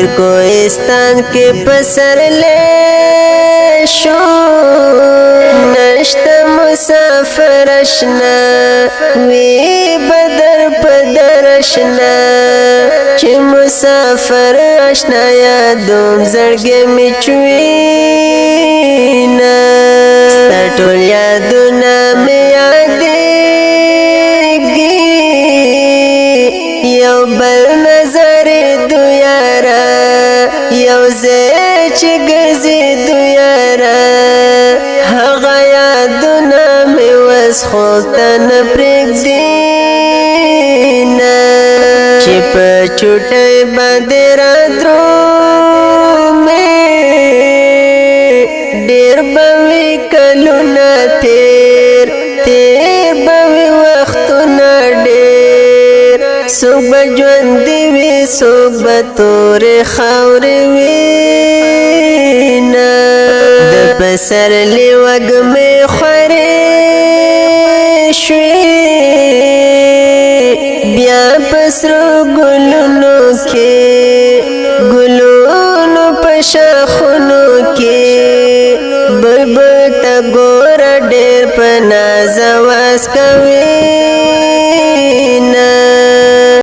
پیر کوهستان کې پسرلی شو نشته مسافر اشنا وی بدر پدر اشنا چې مسافر اشنا یادوم زړګی مې چوينه ستا ټول یادونه مې یادېږي یو بل نظر دو یاره یو ځای چې ګرځېدو یاره هغه یادونه مې اوس خوب ته نه پرېږدي نه چې په چوټۍ باندې رادرومې ډېر به وي کلونه تېر به وي وختونه ډېر څوک به ژوندي وي څوک به تورې خاورې وینه د پسرلي وږمې خورې شوې بیا په سرو ګلونو کې ګلونو په شاخونو کې بلبل ته ګوره ډېر په ناز اواز کوي نه